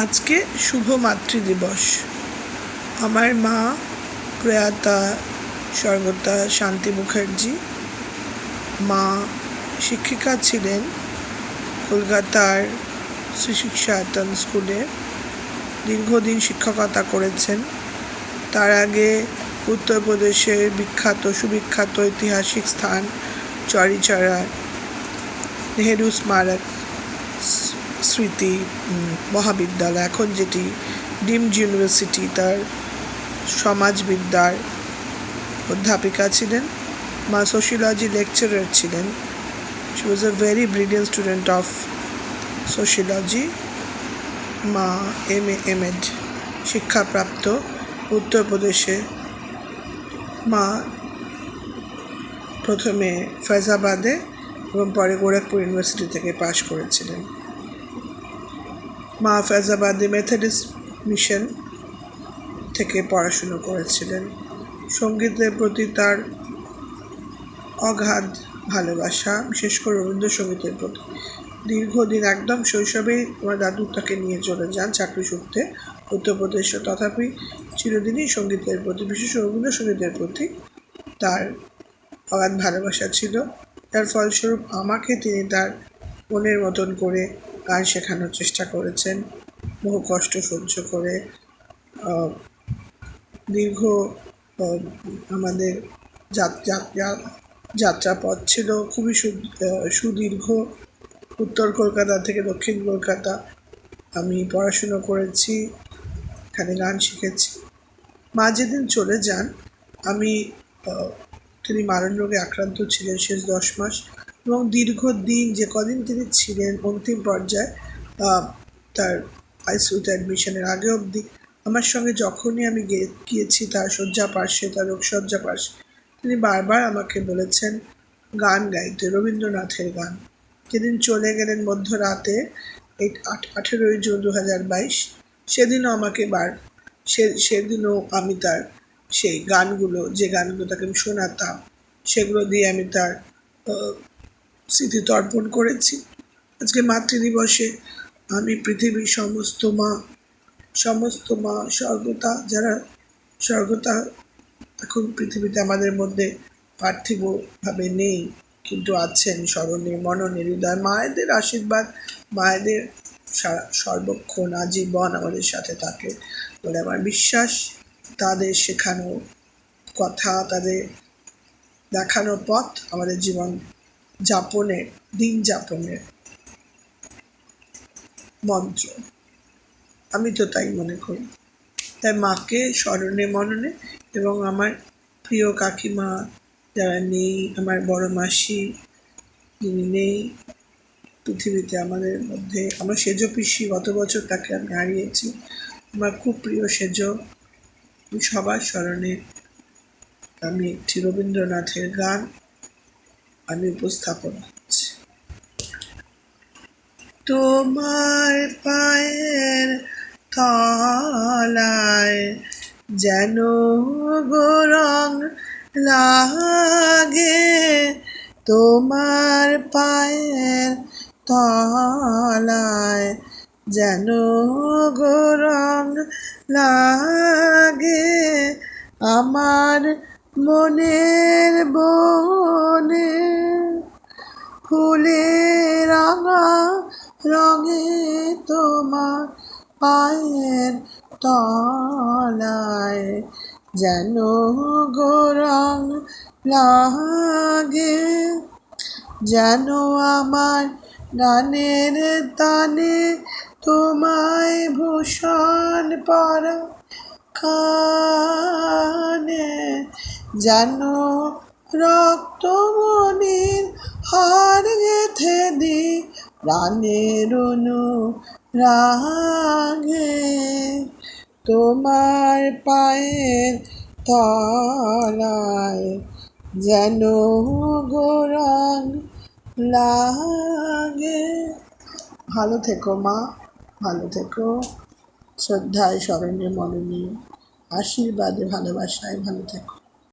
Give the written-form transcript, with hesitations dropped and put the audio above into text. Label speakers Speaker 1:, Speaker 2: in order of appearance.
Speaker 1: আজকে শুভ মাতৃদিবস। আমার মা প্রয়াতা স্বর্গতা শান্তি মুখার্জি। মা শিক্ষিকা ছিলেন কলকাতার শ্রী শিক্ষায়তন স্কুলে, দীর্ঘদিন শিক্ষকতা করেছেন। তার আগে উত্তরপ্রদেশের সুবিখ্যাত ঐতিহাসিক স্থান চৌরিচৌরা নেহেরু স্মারক স্মৃতি মহাবিদ্যালয়, এখন যেটি ডিমড ইউনিভার্সিটি, তার সমাজবিদ্যার অধ্যাপিকা ছিলেন। মা সোশিয়োলজি লেকচারার ছিলেন। She was a very brilliant student of sociology. মা এম.এড শিক্ষাপ্রাপ্ত উত্তরপ্রদেশে। মা প্রথমে ফৈজাবাদে এবং পরে গোরখপুর ইউনিভার্সিটি থেকে পাশ করেছিলেন। মা ফৈজাবাদে মেথডিস্ট মিশন থেকে পড়াশুনো করেছিলেন। সঙ্গীতের প্রতি তার অগাধ ভালোবাসা, বিশেষ করে রবীন্দ্রসঙ্গীতের প্রতি। দীর্ঘদিন একদম শৈশবেই আমার দাদু তাকে নিয়ে চলে যান চাকরি সূত্রে উত্তরপ্রদেশে। তথাপি চিরদিনই সঙ্গীতের প্রতি, বিশেষ রবীন্দ্রসঙ্গীতের প্রতি তার অগাধ ভালোবাসা ছিল। তার ফলস্বরূপ আমাকে তিনি তার মনের মতন করে গান শেখানোর চেষ্টা করেছেন, বহু কষ্ট সহ্য করে। দীর্ঘ আমাদের যাত্রাপথ ছিল খুবই সুদীর্ঘ। উত্তর কলকাতা থেকে দক্ষিণ কলকাতা আমি পড়াশুনো করেছি, এখানে গান শিখেছি। মা যেদিন চলে যান, তিনি মারণ রোগে আক্রান্ত ছিলেন শেষ 10 মাস, এবং দীর্ঘদিন যে কদিন তিনি ছিলেন অন্তিম পর্যায়ে তার আইসিইউতে অ্যাডমিশনের আগে অবধি আমার সঙ্গে যখনই আমি গিয়েছি তার শয্যা পার্শ্বে, তার রোগশয্যা পার্শ্বে, তিনি বারবার আমাকে বলেছেন গান গাইতে, রবীন্দ্রনাথের গান। যেদিন চলে গেলেন মধ্যরাতে, 18 জুন 2022, সেদিনও আমাকে সেদিনও আমি তার সেই গানগুলো, যে গানগুলো তাকে আমি শোনাতাম, সেগুলো দিয়ে আমি তার স্মৃতি তর্পণ করেছি। আজকে মাতৃদিবসে আমি পৃথিবীর সমস্ত মা স্বর্গতা, যারা স্বর্গতা এখন পৃথিবীতে আমাদের মধ্যে পার্থিবভাবে নেই, কিন্তু আছেন স্মরণে, মননে, হৃদয়। মায়েদের আশীর্বাদ, মায়েদের সর্বক্ষণ আজীবন আমাদের সাথে থাকে বলে আমার বিশ্বাস। তাদের শেখানো কথা, তাদের দেখানো পথ আমাদের জীবন যাপনের, দিন যাপনের মন্ত্র। আমি তো তাই মনে করি। তাই মাকে স্মরণে মননে, এবং আমার প্রিয় কাকিমা যারা নেই, আমার বড় মাসি যিনি নেই পৃথিবীতে আমাদের মধ্যে, আমার সেজ পিসি, গত বছর তাকে আমি হারিয়েছি। আমার খুব প্রিয় সেজ, সবার স্মরণে আমি একটি রবীন্দ্রনাথের গান আমি উপস্থাপন করছি। তোমার পায়ের তলায় যেন গো রং লাগে, তোমার পায়ের তলায় যেন গো রং লাগে, আমার মনের বনে ফুলের রাঙা রঙে তোমার পায়ের তলায় যেন গো রং লাগে, যেন আমার গানের তানে তোমায় ভূষণ পরা কানে, যেন রক্তমণির হার গেথে দি প্রাণের অনুরাগে, তোমার পায়ের তলায় যেন গো রং লাগে। ভালো থেকো মা, ভালো থেকো। শ্রদ্ধায়, স্মরণে, মননে, আশীর্বাদে, ভালোবাসায় ভালো থেকো।